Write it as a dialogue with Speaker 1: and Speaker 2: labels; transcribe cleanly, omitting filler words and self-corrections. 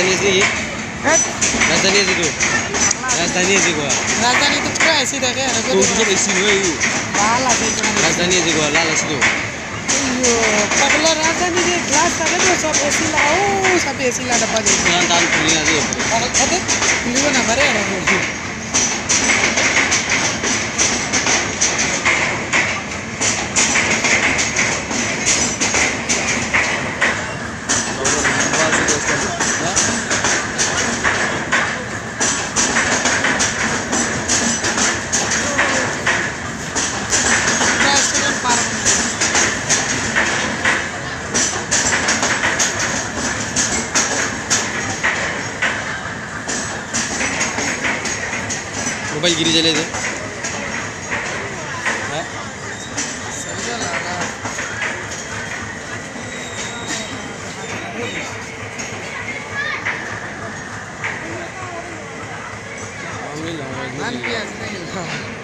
Speaker 1: राजधानी से ये राजधानी से तो राजधानी से गोवा
Speaker 2: राजधानी तो पूरा ऐसी देखे
Speaker 1: तो जो ऐसी हुए यू
Speaker 2: लाल आते
Speaker 1: राजधानी से गोवा लाल से तो
Speaker 2: यो पगला राजधानी के ग्लास था तो सब एसी लाओ सब एसी ला डब्बा दे
Speaker 1: दान खुली ना दे
Speaker 2: और अबे खुली ना भरे ना
Speaker 1: मोबाइल गिरी चले थे
Speaker 2: नहीं